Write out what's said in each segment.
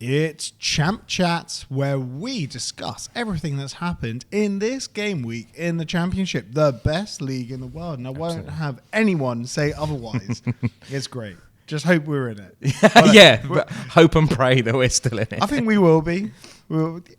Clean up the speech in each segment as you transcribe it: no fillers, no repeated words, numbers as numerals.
It's Champ Chats, where we discuss everything that's happened in this game week in the Championship, the best league in the world. And I won't have anyone say otherwise. It's great. Just hope we're in it. But hope and pray that we're still in it. I think we will be.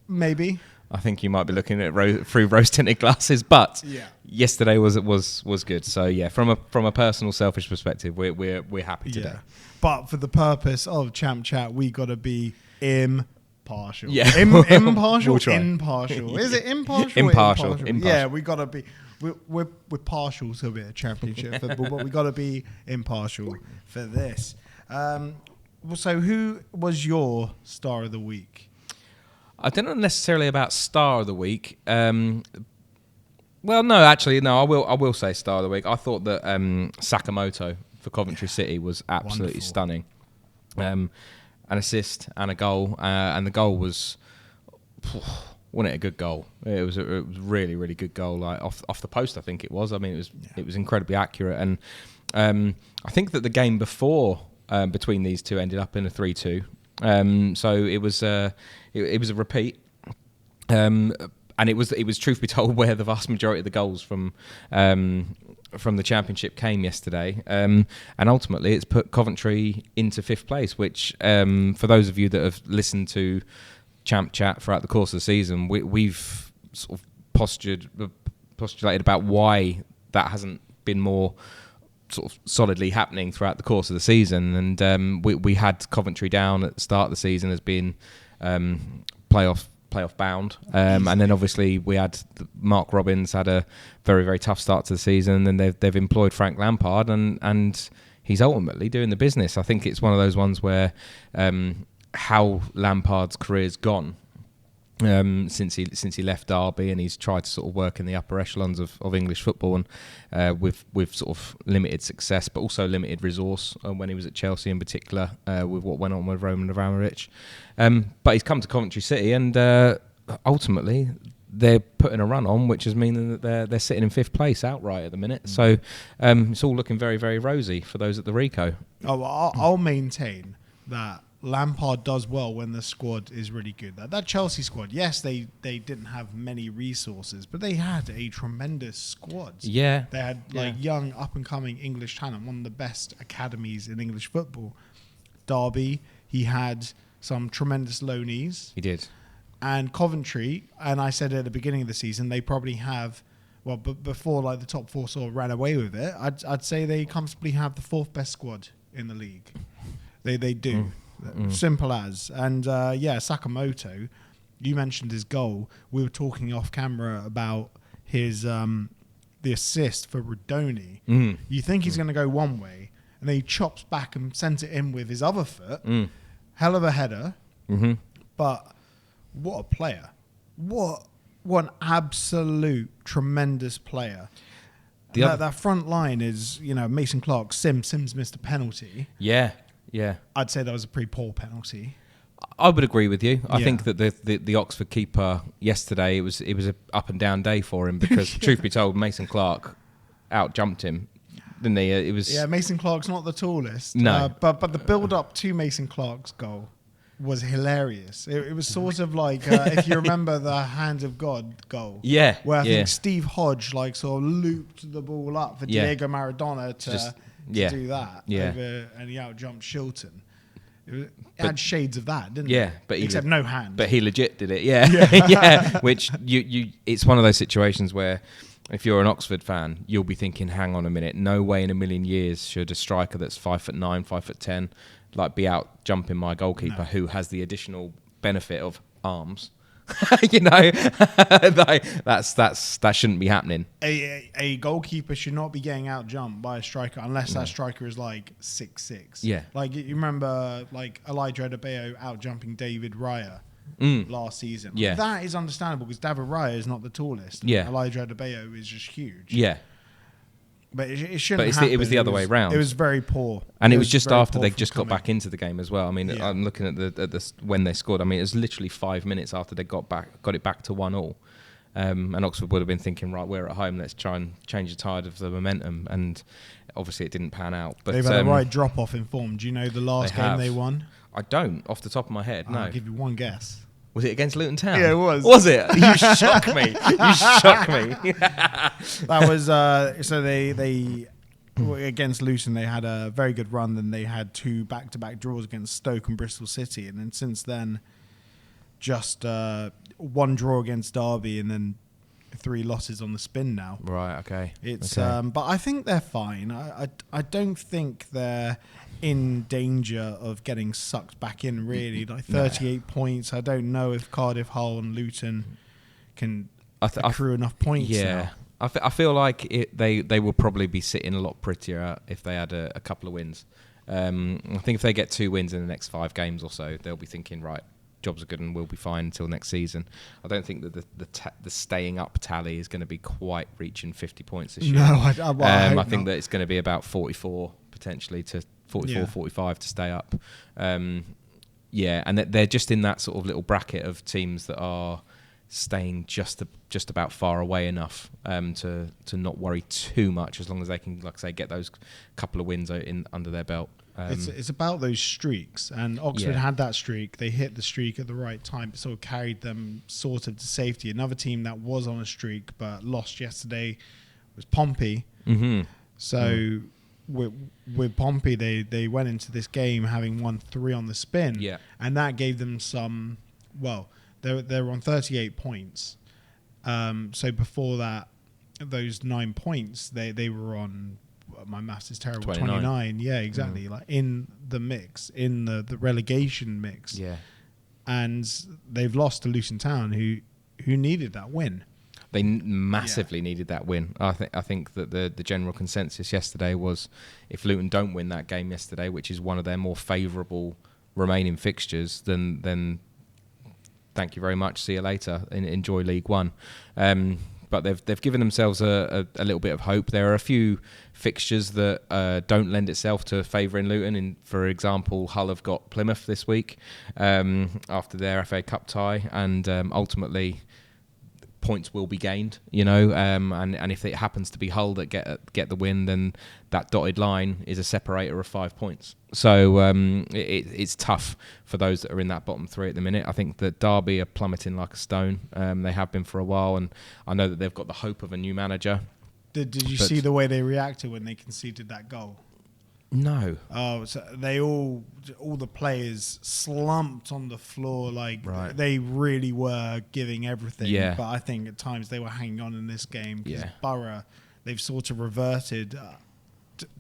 Maybe. I think you might be looking at it through rose-tinted glasses, but yesterday was good. So yeah, from a personal, selfish perspective, we're happy today. But for the purpose of Champ Chat, we got to be impartial. Yeah, impartial. We'll try. Impartial. Is it impartial? Impartial. Yeah, we got to be. We're partial to a bit of Championship football, but we got to be impartial for this. So, who was your star of the week? I don't know necessarily about star of the week. Well, no, I will say star of the week. I thought that Sakamoto for Coventry City was absolutely stunning. An assist and a goal, and the goal was, wasn't it a good goal? It was a really, really good goal, like off the post, I think it was. I mean, it was incredibly accurate, and I think that the game before between these two ended up in a 3-2. So it was a repeat, and it was truth be told where the vast majority of the goals from the Championship came yesterday, and ultimately it's put Coventry into 5th place, which for those of you that have listened to Champ Chat throughout the course of the season, we've sort of postulated about why that hasn't been more sort of solidly happening throughout the course of the season, and we had Coventry down at the start of the season as being playoff bound, and then obviously we had Mark Robins had a very, very tough start to the season, and they've employed Frank Lampard, and he's ultimately doing the business. I think it's one of those ones where how Lampard's career's gone since he left Derby, and he's tried to sort of work in the upper echelons of English football, and with sort of limited success, but also limited resource when he was at Chelsea in particular, with what went on with Roman Abramovich. But he's come to Coventry City, and ultimately they're putting a run on, which is meaning that they're sitting in 5th place outright at the minute. So it's all looking very, very rosy for those at the Rico. I'll maintain that Lampard does well when the squad is really good. That Chelsea squad, yes, they didn't have many resources, but they had a tremendous squad. Yeah. They had young, up-and-coming English talent, one of the best academies in English football. Derby, he had some tremendous loanees. He did. And Coventry, and I said at the beginning of the season, they probably have, before like the top 4 sort of ran away with it, I'd say they comfortably have the 4th best squad in the league. They do. Simple as. And Sakamoto, you mentioned his goal. We were talking off camera about his the assist for Rodoni. You think he's going to go one way, and then he chops back and sends it in with his other foot. Hell of a header. But what a player. What an absolute tremendous player. That front line is, Mason Clark, Sims missed a penalty. Yeah. I'd say that was a pretty poor penalty. I would agree with you. I think that the Oxford keeper yesterday, it was a up and down day for him, because truth be told, Mason Clark out jumped him, didn't he? It was Mason Clark's not the tallest. No, but the build up to Mason Clark's goal was hilarious. It was sort of like if you remember the Hand of God goal. Yeah. Where I think Steve Hodge sort of looped the ball up for Diego Maradona to do that. Over, and he out jumped Shilton. It had shades of that, didn't it? But except no hand. But he legit did it. Yeah. Which it's one of those situations where if you're an Oxford fan, you'll be thinking, hang on a minute, no way in a million years should a striker that's 5'9", 5'10", be out jumping my goalkeeper who has the additional benefit of arms. That shouldn't be happening. A goalkeeper should not be getting out jumped by a striker unless that striker is 6'6". Yeah. You remember Elijah Adebayo out jumping David Raya last season. Yeah. That is understandable because David Raya is not the tallest. Yeah. Elijah Adebayo is just huge. Yeah. But it shouldn't happen. It was the other way round. It was very poor. And it was just after they just got back into the game as well. I mean, I'm looking at the when they scored. I mean, it was literally 5 minutes after they got it back to 1-1. And Oxford would have been thinking, right, we're at home, let's try and change the tide of the momentum. And obviously it didn't pan out. But they've had a right drop-off in form. Do you know the last game they won? I don't, off the top of my head. No. I'll give you one guess. Was it against Luton Town? Yeah, it was. Was it? You shock me. You shock me. That was so they against Luton they had a very good run. Then they had 2 back-to-back draws against Stoke and Bristol City, and then since then, just 1 draw against Derby, and then 3 losses on the spin now. Right. Okay. It's okay. But I think they're fine. I don't think they're in danger of getting sucked back in. Really, like 38 points. I don't know if Cardiff, Hull, and Luton can accrue enough points. Yeah. Now. I feel like they will probably be sitting a lot prettier if they had a couple of wins. I think if they get 2 wins in the next 5 games or so, they'll be thinking, right, jobs are good and we'll be fine until next season. I don't think that the staying up tally is going to be quite reaching 50 points this year. No, I think that it's going to be about 44 potentially to 44, 45 to stay up. And they're just in that sort of little bracket of teams that are staying just about far away enough to not worry too much, as long as they can, like I say, get those couple of wins under their belt. It's about those streaks, and Oxford had that streak. They hit the streak at the right time. It sort of carried them sort of to safety. Another team that was on a streak but lost yesterday was Pompey. Mm-hmm. So with Pompey, they went into this game having won 3 on the spin, and that gave them some. Well, they were on 38 points. So before that, those 9 points, they were on. My maths is terrible. 29. Yeah, exactly. Like in the mix, in the relegation mix. Yeah. And they've lost to Luton Town, who needed that win. They massively needed that win. I think that the general consensus yesterday was, if Luton don't win that game yesterday, which is one of their more favourable remaining fixtures, then thank you very much. See you later. Enjoy League One. But they've given themselves a little bit of hope. There are a few fixtures that don't lend itself to favouring Luton. For example, Hull have got Plymouth this week after their FA Cup tie, and ultimately points will be gained. And if it happens to be Hull that get the win, then that dotted line is a separator of 5 points. So it's tough for those that are in that bottom 3 at the minute. I think that Derby are plummeting like a stone. They have been for a while, and I know that they've got the hope of a new manager. Did you see the way they reacted when they conceded that goal? No. Oh, so they all the players slumped on the floor, like they really were giving everything. Yeah. But I think at times they were hanging on in this game because Borough, they've sort of reverted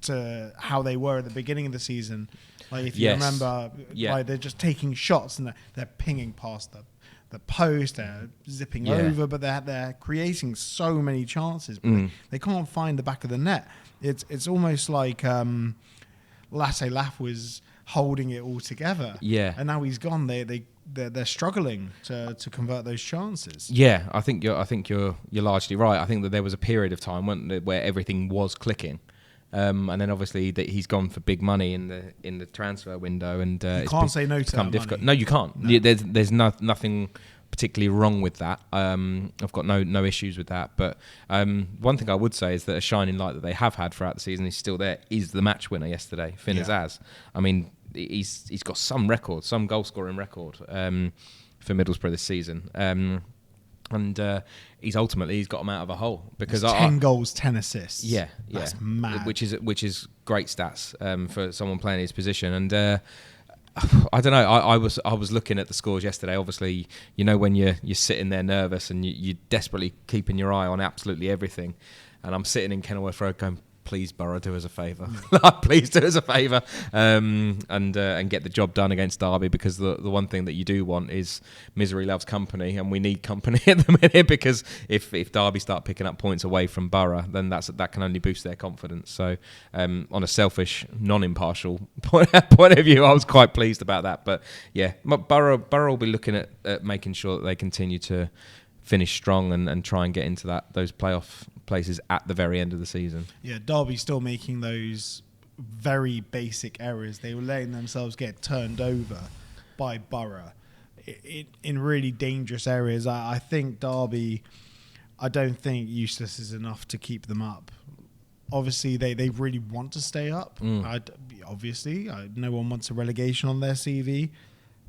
to how they were at the beginning of the season. Like if you remember, like they're just taking shots and they're pinging past the post, they're zipping over, but they're creating so many chances, but they can't find the back of the net. It's almost like Lasse Laff was holding it all together. Yeah. And now he's gone. They're struggling to convert those chances. Yeah, I think you're largely right. I think that there was a period of time where everything was clicking. And then obviously that he's gone for big money in the transfer window, and you can't say no to that difficult. money. No, you can't. No. There's nothing particularly wrong with that. I've got no issues with that. But one thing I would say is that a shining light that they have had throughout the season is still there. Is the match winner yesterday, Finn Azaz. I mean, he's got some goal scoring record for Middlesbrough this season. And he's got them out of a hole because 10 goals, 10 assists. Yeah, that's mad. Which is great stats for someone playing his position. And I don't know. I was looking at the scores yesterday. Obviously, when you're sitting there nervous and you're desperately keeping your eye on absolutely everything. And I'm sitting in Kenilworth Road going, please, Borough, do us a favour. Please do us a favour and get the job done against Derby, because the one thing that you do want is misery loves company, and we need company at the minute, because if Derby start picking up points away from Borough, then that can only boost their confidence. So on a selfish, non-impartial point of view, I was quite pleased about that. But yeah, Borough will be looking at making sure that they continue to finish strong and try and get into those playoff places at the very end of the season. Yeah, Derby still making those very basic errors. They were letting themselves get turned over by Borough in really dangerous areas. I think Derby, I don't think Eustace is enough to keep them up. Obviously, they really want to stay up. obviously, no one wants a relegation on their CV,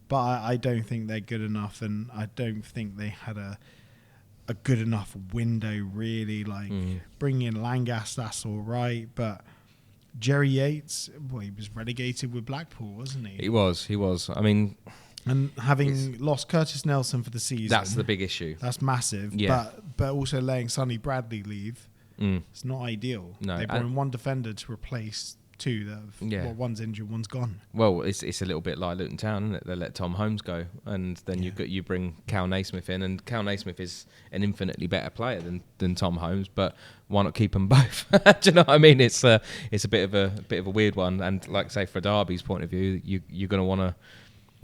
but I don't think they're good enough, and I don't think they had a good enough window, really. Like, bringing in Langas, that's all right, but Jerry Yates, well, he was relegated with Blackpool, wasn't he? He was. I mean... And having lost Curtis Nelson for the season... That's the big issue. That's massive. Yeah. But also letting Sonny Bradley leave, it's not ideal. No, they brought in one defender to replace two that one's injured, one's gone. Well, it's a little bit like Luton Town, isn't it? They let Tom Holmes go, and then you bring Cal Naismith in, and Cal Naismith is an infinitely better player than Tom Holmes, but why not keep them both? Do you know what I mean? It's a bit of a weird one, and like say for Derby's point of view, you're going to want to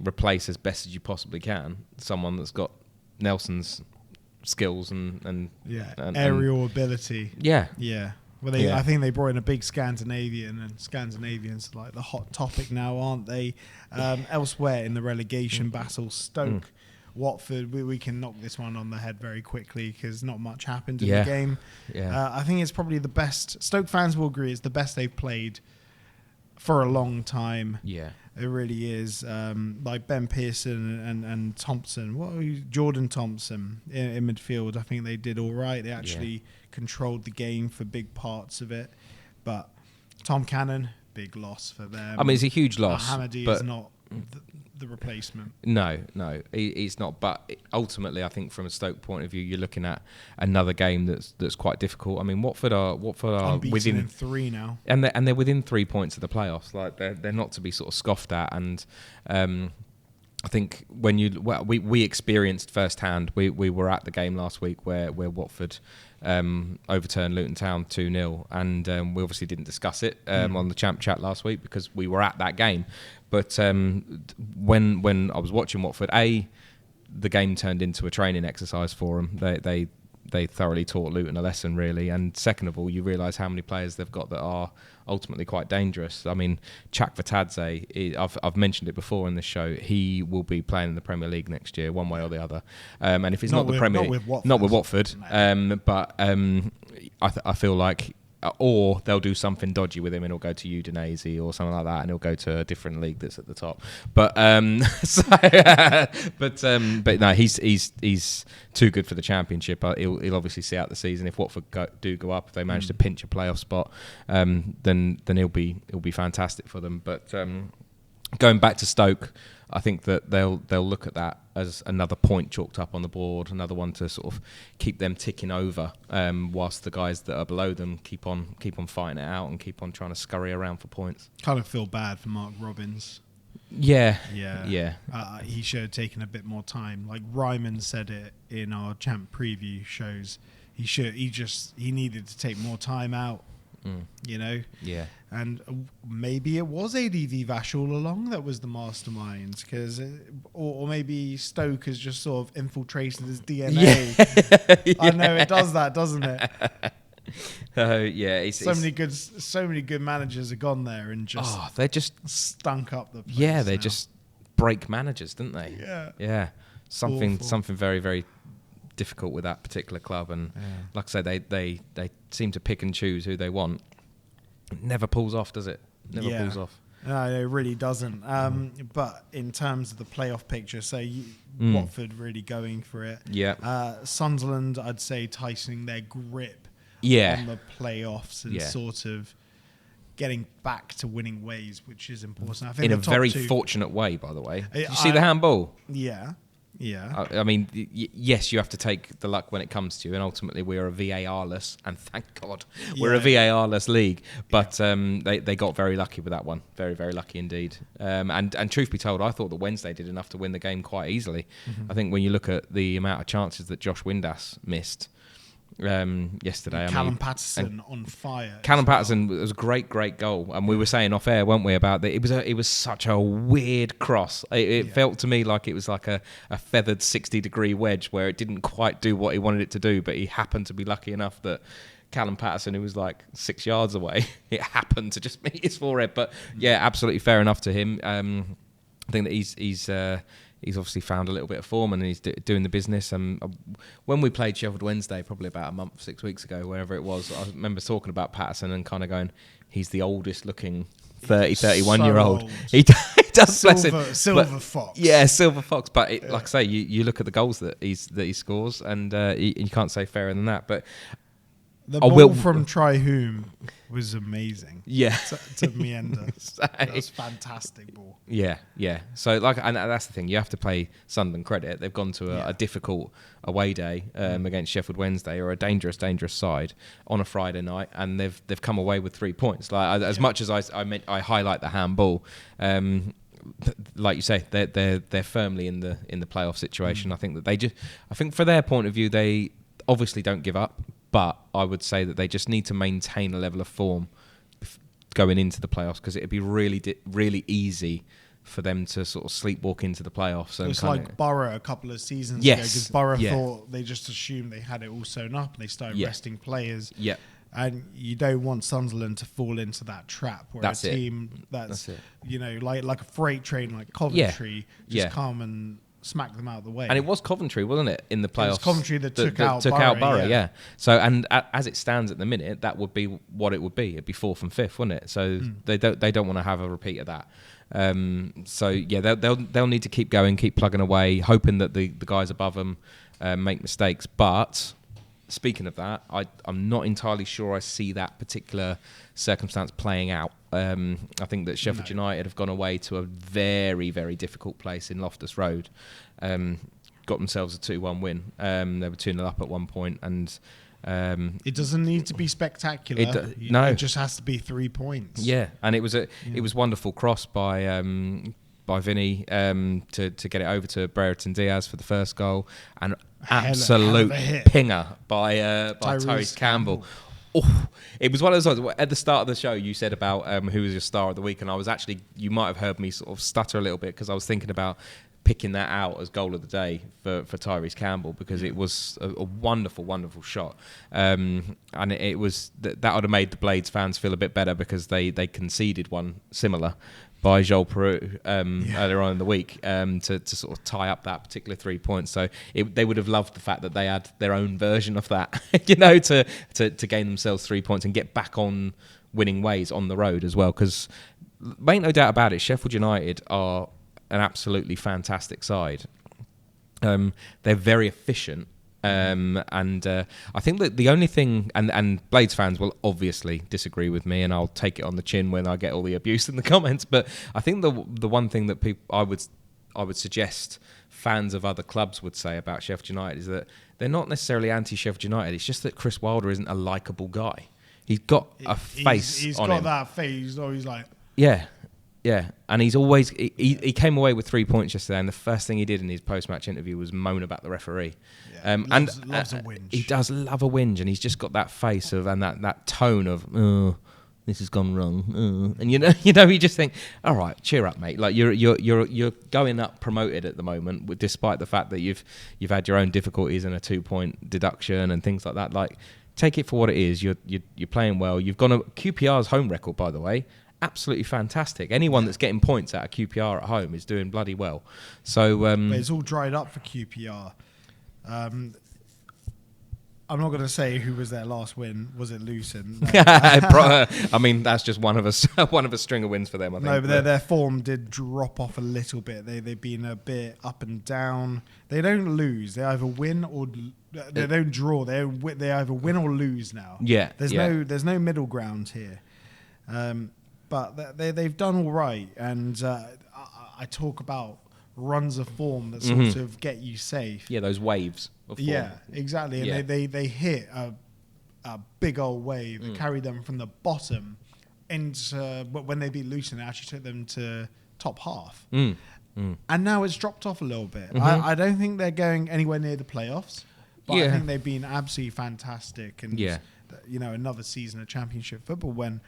replace as best as you possibly can someone that's got Nelson's skills and aerial ability. Yeah. Well, I think they brought in a big Scandinavian, and Scandinavians are like the hot topic now, aren't they? Elsewhere in the relegation battle, Stoke, Watford, we can knock this one on the head very quickly because not much happened in the game. I think it's probably the best. Stoke fans will agree it's the best they've played for a long time. Yeah. It really is. Like Ben Pearson and Thompson. Jordan Thompson in midfield. I think they did all right. They actually controlled the game for big parts of it. But Tom Cannon, big loss for them. I mean, it's a huge loss. Hamady is not the replacement. No, he's not. But ultimately, I think from a Stoke point of view, you're looking at another game that's quite difficult. I mean, Watford are unbeaten within in 3 now, and they're within 3 points of the playoffs. Like they're not to be sort of scoffed at. And I think when we experienced firsthand, we were at the game last week where Watford overturned Luton Town 2-0, and we obviously didn't discuss it on the Champ Chat last week because we were at that game. But when I was watching Watford, the game turned into a training exercise for them. They thoroughly taught Luton a lesson, really. And second of all, you realise how many players they've got that are ultimately quite dangerous. I mean, Chak Vatadze, I've mentioned it before in this show, he will be playing in the Premier League next year, one way or the other. And if it's not the Premier League... Not with Watford. But I feel like... or they'll do something dodgy with him and he'll go to Udinese or something like that, and he'll go to a different league that's at the top. But but no, he's too good for the Championship. He'll obviously see out the season. If Watford do go up, if they manage to pinch a playoff spot, then he'll be fantastic for them. But going back to Stoke, I think that they'll look at that as another point chalked up on the board, another one to sort of keep them ticking over, whilst the guys that are below them keep on fighting it out and keep on trying to scurry around for points. Kind of feel bad for Mark Robbins. Yeah. He should have taken a bit more time. Like Ryman said it in our Champ preview shows. He needed to take more time out. You know? Yeah. And maybe it was ADV Vash all along that was the mastermind, or maybe Stoke has just sort of infiltrated his DNA. Yeah. I know it does that, doesn't it? So many good managers have gone there and they just stunk up the place. Yeah, they just break managers, didn't they? Yeah. Something very, very difficult with that particular club, and like I say, they seem to pick and choose who they want. It never pulls off, does it? Pulls off. No, it really doesn't. But in terms of the playoff picture, Watford really going for it. Yeah. Sunderland, I'd say, tightening their grip on the playoffs and sort of getting back to winning ways, which is important. I think in a very fortunate way, by the way. Did you see the handball? Yeah. I mean, yes, you have to take the luck when it comes to you, and ultimately we are a VAR-less, and thank God we're a VAR-less league. But they got very lucky with that one, very, very lucky indeed. And truth be told, I thought that Wednesday did enough to win the game quite easily. I think when you look at the amount of chances that Josh Windass missed yesterday. Callum Patterson on fire. Callum Patterson was a great goal, and we were saying off air, weren't we, about that? It was such a weird cross. It felt to me like it was like a feathered 60-degree wedge where it didn't quite do what he wanted it to do, but he happened to be lucky enough that Callum Patterson, who was like 6 yards away, it happened to just meet his forehead. But yeah, absolutely fair enough to him. I think that he's obviously found a little bit of form and he's doing the business. And when we played Sheffield Wednesday, probably about a month, 6 weeks ago, wherever it was, I remember talking about Patterson and kind of going, he's the oldest looking 31-year-old. old. He does, bless him. Silver fox. Yeah, silver fox. But like I say, you look at the goals that he scores, and you can't say fairer than that. But the ball from Trihume was amazing. Yeah, to Mienda. That was fantastic ball. Yeah. So and that's the thing. You have to pay Sunderland credit. They've gone to a difficult away day against Sheffield Wednesday, or a dangerous side on a Friday night, and they've come away with 3 points. Like as much as I highlight the handball. Like you say, they're firmly in the playoff situation. I think that I think for their point of view, they obviously don't give up, but I would say that they just need to maintain a level of form going into the playoffs, because it'd be really easy for them to sort of sleepwalk into the playoffs. And it's like Borough a couple of seasons ago, because Borough thought they just assumed they had it all sewn up, and they started resting players. Yeah. And you don't want Sunderland to fall into that trap where a team that's like a freight train like Coventry just come and smack them out of the way. And it was Coventry, wasn't it, in the playoffs? It was Coventry that took out Borough. Yeah. So, and as it stands at the minute, that would be what it would be. It'd be 4th and 5th, wouldn't it? So they don't want to have a repeat of that. So yeah, they'll need to keep going, keep plugging away, hoping that the guys above them make mistakes. But speaking of that, I'm not entirely sure I see that particular circumstance playing out. I think that Sheffield United have gone away to a very, very difficult place in Loftus Road. Got themselves a 2-1 win. They were 2-0 up at one point, and it doesn't need to be spectacular. It just has to be 3 points. Yeah, and it was wonderful cross by Vinny to get it over to Brereton Diaz for the first goal, and absolute pinger by Tyrese Campbell. Oh, it was one of those ones. At the start of the show, you said about who was your star of the week, and I was actually, you might have heard me sort of stutter a little bit, because I was thinking about picking that out as goal of the day for Tyrese Campbell, because it was a wonderful, wonderful shot, and it was that would have made the Blades fans feel a bit better, because they conceded one similar by Joel Peru earlier on in the week to sort of tie up that particular 3 points. So they would have loved the fact that they had their own version of that, to gain themselves 3 points and get back on winning ways on the road as well. Because ain't no doubt about it, Sheffield United are an absolutely fantastic side. They're very efficient. And I think that the only thing, and Blades fans will obviously disagree with me, and I'll take it on the chin when I get all the abuse in the comments, but I think the one thing that I would suggest fans of other clubs would say about Sheffield United is that they're not necessarily anti-Sheffield United. It's just that Chris Wilder isn't a likeable guy. He's got a face he's on got him. that face. He's like... Yeah, and he's always he came away with 3 points yesterday, and the first thing he did in his post-match interview was moan about the referee. Loves a whinge. He does love a whinge, and he's just got that face of and that tone of, oh, this has gone wrong, and you just think, all right, cheer up, mate. Like you're going up promoted at the moment, despite the fact that you've had your own difficulties and a 2-point deduction and things like that. Like, take it for what it is. You're playing well. You've gone QPR's home record, by the way. Absolutely fantastic. Anyone that's getting points out of QPR at home is doing bloody well. So but it's all dried up for QPR. I'm not going to say who was their last win. Was it Luton? No. I mean, that's just one of a string of wins for them, I think. No, but their form did drop off a little bit. They've been a bit up and down. They don't lose. They either win or they don't draw. They either win or lose now. Yeah. There's no middle ground here. But they've done all right, and I talk about runs of form that sort of get you safe. Yeah, those waves of form. Yeah, exactly. And they hit a big old wave that carried them from the bottom into, but when they beat Luton, it actually took them to top half. And now it's dropped off a little bit. I don't think they're going anywhere near the playoffs, but I think they've been absolutely fantastic. And another season of Championship football when,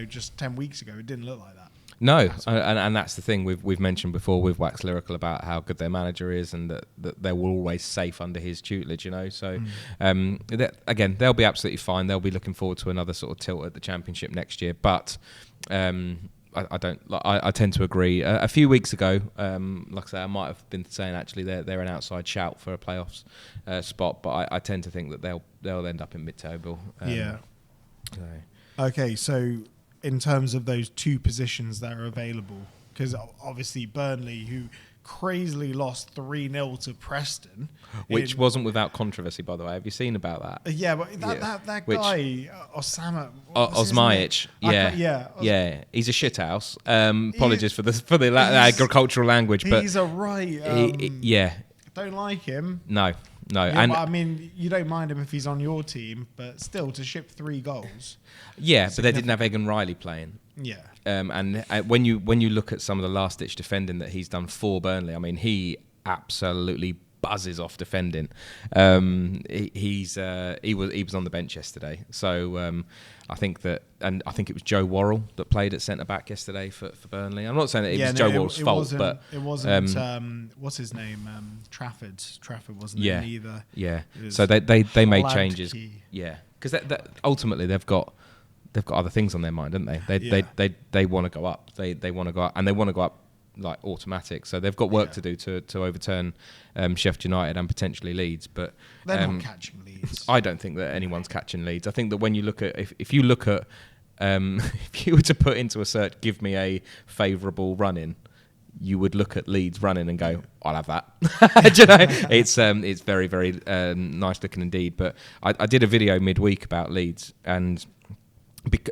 just 10 weeks ago, it didn't look like that. No, and that's the thing we've mentioned before. We've waxed lyrical about how good their manager is, and that they were always safe under his tutelage. So again, they'll be absolutely fine. They'll be looking forward to another sort of tilt at the Championship next year. But I tend to agree. A few weeks ago, like I say, I might have been saying actually they're an outside shout for a playoffs spot, but I tend to think that they'll end up in mid-table. Okay, so in terms of those two positions that are available. Because obviously Burnley, who crazily lost 3-0 to Preston. Which wasn't without controversy, by the way. Have you seen about that? Yeah, but that guy, Osama... Osmajic. Yeah. He's a shithouse. Apologies for the agricultural language. But he's a right... Don't like him. No. Yeah, And but I mean, you don't mind him if he's on your team, but still, to ship 3 goals... Yeah, but they didn't have Egan Riley playing. Yeah. And when you look at some of the last ditch defending that he's done for Burnley, I mean, he absolutely buzzes off defending. He was on the bench yesterday, so I think it was Joe Worrell that played at centre back yesterday for Burnley. I'm not saying that it was Joe Worrell's fault, but it wasn't. What's his name? Trafford. Trafford wasn't in either. Yeah. So they made changes. Yeah, because ultimately they've got other things on their mind, haven't they? They want to go up. They want to go up, and they want to go up like automatic. So they've got work to do to overturn Sheffield United and potentially Leeds. But they're not catching Leeds. I don't think that anyone's catching Leeds. I think that when you look at if you look at if you were to put into a search, give me a favourable run-in, you would look at Leeds running and go, I'll have that. Do you know, it's very, very nice looking indeed. But I did a video midweek about Leeds, and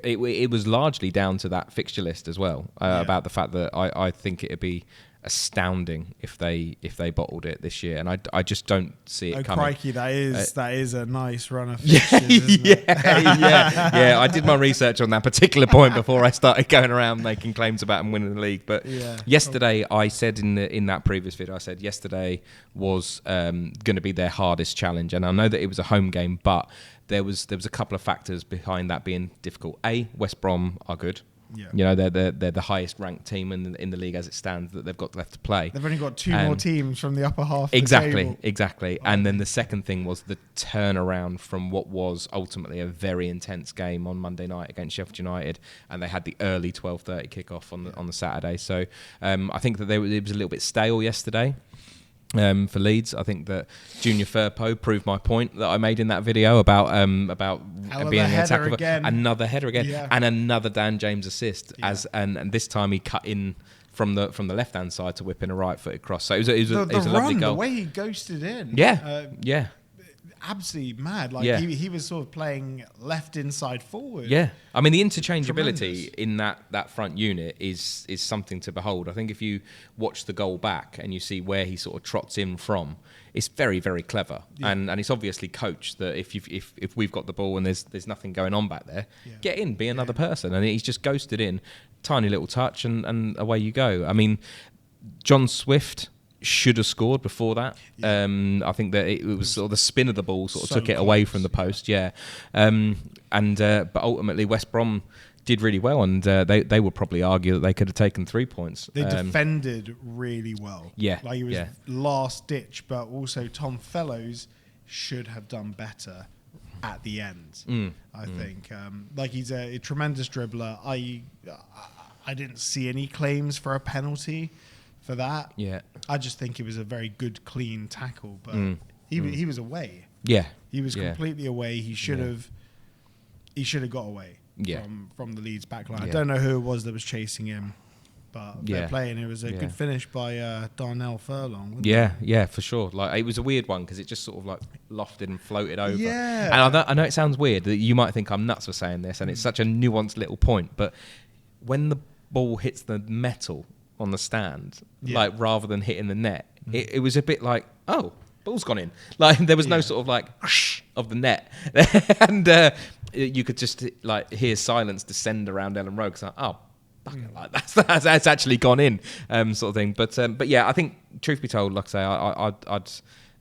it was largely down to that fixture list as well, about the fact that I think it'd be astounding if they bottled it this year, and I just don't see it coming. Crikey, that is a nice run of fixtures, isn't it? Yeah. I did my research on that particular point before I started going around making claims about them winning the league. But yesterday, I said in that previous video, I said yesterday was going to be their hardest challenge, and I know that it was a home game, but there was a couple of factors behind that being difficult. West Brom are good. Yeah. You know, they're the highest ranked team in the league as it stands that they've got left to play. They've only got two more teams from the upper half of exactly, the table. Exactly. And then the second thing was the turnaround from what was ultimately a very intense game on Monday night against Sheffield United, and they had the early 12:30 kickoff on the Saturday. So I think that it was a little bit stale yesterday. For Leeds, I think that Junior Firpo proved my point that I made in that video about being an attack of another header again, and another Dan James assist and this time he cut in from the left hand side to whip in a right footed cross. So it was a lovely goal. The way he ghosted in, absolutely mad. Like he was sort of playing left inside forward. Yeah, I mean the interchangeability in that front unit is something to behold. I think if you watch the goal back and you see where he sort of trots in from, it's very, very clever, and it's obviously coached that if we've got the ball and there's nothing going on back there, get in, be another person, and he's just ghosted in, tiny little touch, and away you go. I mean, John Swift should have scored before that. I think that it was sort of the spin of the ball sort of took it away from the post. But ultimately West Brom did really well, and they would probably argue that they could have taken 3 points. They defended really well. Yeah, like it was last ditch, but also Tom Fellows should have done better at the end. I think like he's a tremendous dribbler. I didn't see any claims for a penalty for that. Yeah, I just think it was a very good, clean tackle, but he was away. Yeah, he was completely away. He should have got away from the Leeds backline. I don't know who it was that was chasing him, but they're playing. It was a good finish by Darnell Furlong. Yeah, for sure. Like it was a weird one because it just sort of like lofted and floated over. Yeah, and I know it sounds weird that you might think I'm nuts for saying this, and it's such a nuanced little point, but when the ball hits the metal on the stand, like rather than hitting the net, it was a bit like, oh, ball's gone in. Like there was no sort of like of the net, and you could just like hear silence descend around Ellen Road. Cause like that's actually gone in, sort of thing. But yeah, I think truth be told, like I say,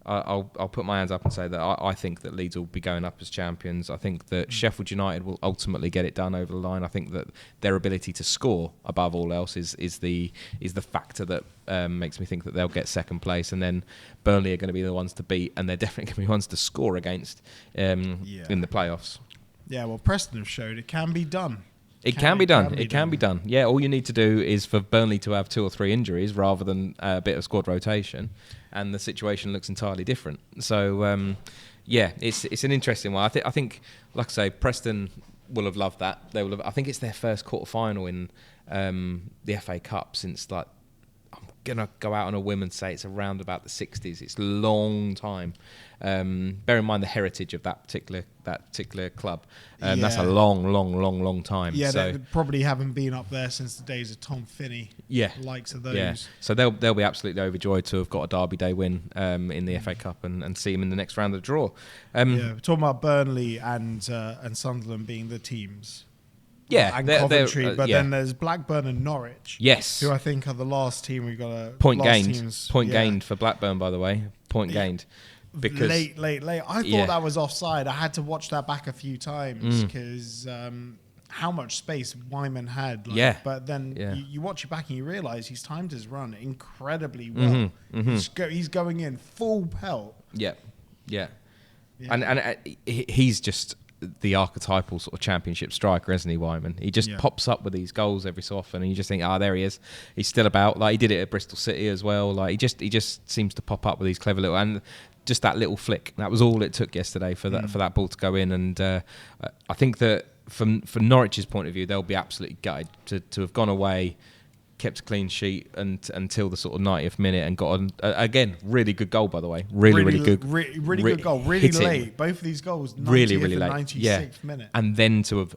I'll put my hands up and say that I think that Leeds will be going up as champions. I think that Sheffield United will ultimately get it done over the line. I think that their ability to score above all else is the factor that makes me think that they'll get second place, and then Burnley are going to be the ones to beat, and they're definitely going to be the ones to score against in the playoffs. Yeah, well, Preston have showed it can be done. It can be done. Yeah, all you need to do is for Burnley to have 2 or 3 injuries rather than a bit of squad rotation, and the situation looks entirely different. So, it's an interesting one. I think, like I say, Preston will have loved that. They will have. I think it's their first quarter-final in the FA Cup since, like, I'm gonna go out on a whim and say it's around about the 60s. It's a long time. Bear in mind the heritage of that particular club. That's a long time. Yeah, so they probably haven't been up there since the days of Tom Finney. Yeah, the likes of those. Yeah, so they'll be absolutely overjoyed to have got a Derby Day win in the FA Cup and see them in the next round of the draw. We're talking about Burnley and Sunderland being the teams. Yeah, and Coventry, but then there's Blackburn and Norwich. Yes, who I think are the last team we've got a point gained for Blackburn, by the way. Point gained. Because late. I thought that was offside. I had to watch that back a few times because how much space Wyman had. But then you watch it back and you realise he's timed his run incredibly well. He's going in full pelt. Yeah. And he's just the archetypal sort of championship striker, isn't he, Wyman? He just pops up with these goals every so often, and you just think, there he is. He's still about. Like, he did it at Bristol City as well. Like, he just seems to pop up with these clever little, and just that little flick. That was all it took yesterday for that ball to go in. And I think that from Norwich's point of view, they'll be absolutely gutted to have gone away, kept a clean sheet until the sort of 90th minute, and got again really good goal, by the way. Really good, really good goal. Really late. Both of these goals, 90th really and late. 96th minute, and then to have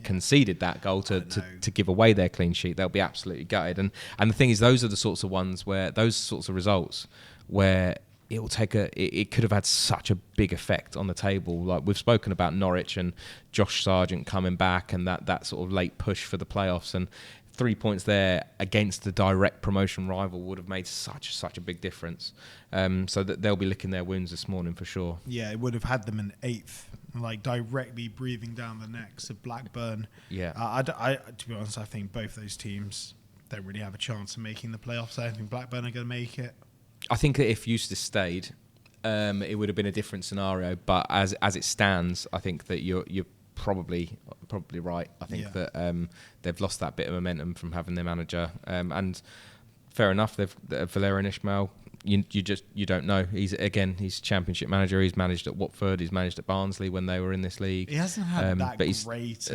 conceded that goal to give away their clean sheet, they'll be absolutely gutted. And the thing is, those are the sorts of ones where those sorts of results where it will take it could have had such a big effect on the table. Like, we've spoken about Norwich and Josh Sargent coming back and that sort of late push for the playoffs, and 3 points there against the direct promotion rival would have made such a big difference. So that they'll be licking their wounds this morning for sure. Yeah, it would have had them in 8th, like directly breathing down the necks of Blackburn. Yeah, I to be honest, I think both those teams don't really have a chance of making the playoffs. I don't think Blackburn are going to make it. I think that if Eustace stayed, it would have been a different scenario. But as it stands, I think that you're probably right. I think that they've lost that bit of momentum from having their manager. And fair enough, Valérien Ismaël. You don't know. He's championship manager. He's managed at Watford. He's managed at Barnsley when they were in this league. He hasn't had that great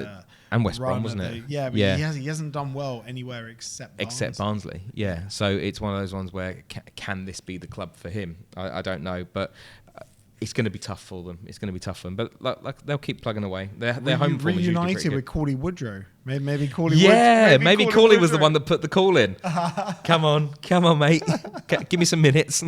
and West Brom, wasn't it? Yeah, but he hasn't done well anywhere except Barnsley. Yeah, so it's one of those ones where can this be the club for him? I don't know, but it's going to be tough for them. But they'll keep plugging away. Their home form is reunited with Cauley Woodrow. Maybe Cauley. Maybe Cauley was the one that put the call in. Come on, mate. Give me some minutes.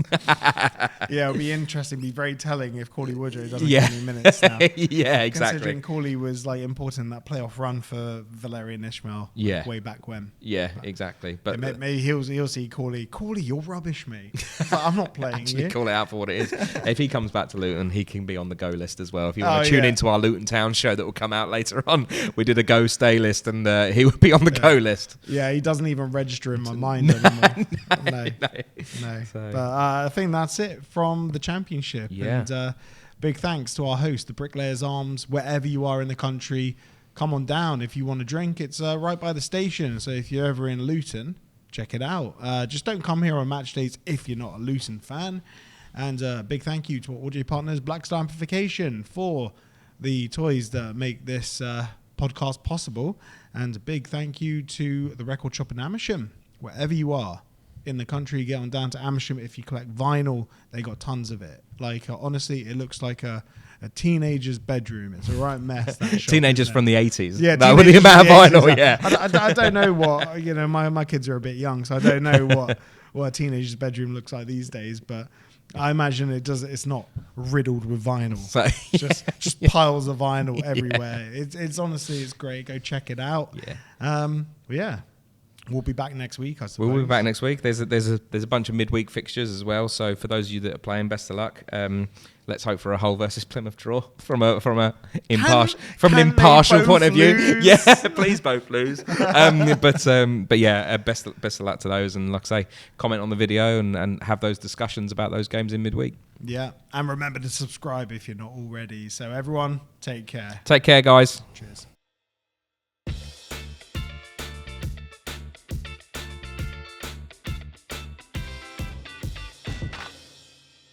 It'll be interesting. Be very telling if Cauley Woodrow doesn't get any minutes now. Exactly. Considering Cauley was like important in that playoff run for Valérien Ismaël. Way back when. Yeah, exactly. But maybe he'll see Cauley. Cauley, you're rubbish, mate. I'm not playing. Actually, call it out for what it is. If he comes back to Luton, he can be on the go list as well. If you want to tune into our Luton Town show that will come out later on, we did a go stay list, and he would be on the go list. Yeah, he doesn't even register in my mind anymore. No. So. But I think that's it from the Championship. Yeah. And big thanks to our host, the Bricklayers Arms, wherever you are in the country. Come on down if you want a drink. It's right by the station. So if you're ever in Luton, check it out. Just don't come here on match days if you're not a Luton fan. And big thank you to our audio partners, Black Star Amplification, for the toys that make this podcast possible. And a big thank you to the Record Shop in Amersham. Wherever you are in the country, get on down to Amersham. If you collect vinyl, they got tons of it. Like, honestly, it looks like a teenager's bedroom. It's a right mess. That shop, teenagers from the 80s. Yeah, with the amount of vinyl. Yeah, I don't know what, my kids are a bit young, so I don't know what a teenager's bedroom looks like these days. But I imagine it's not riddled with vinyl. So, just piles of vinyl everywhere. It's honestly, it's great. Go check it out. Yeah. We'll be back next week, I suppose. We'll be back next week. There's a bunch of midweek fixtures as well. So for those of you that are playing, best of luck. Let's hope for a Hull versus Plymouth draw from an impartial point of view. Lose? Yeah, please both lose. But yeah, best of luck to those. And like I say, comment on the video and have those discussions about those games in midweek. Yeah, and remember to subscribe if you're not already. So everyone, take care. Take care, guys. Cheers.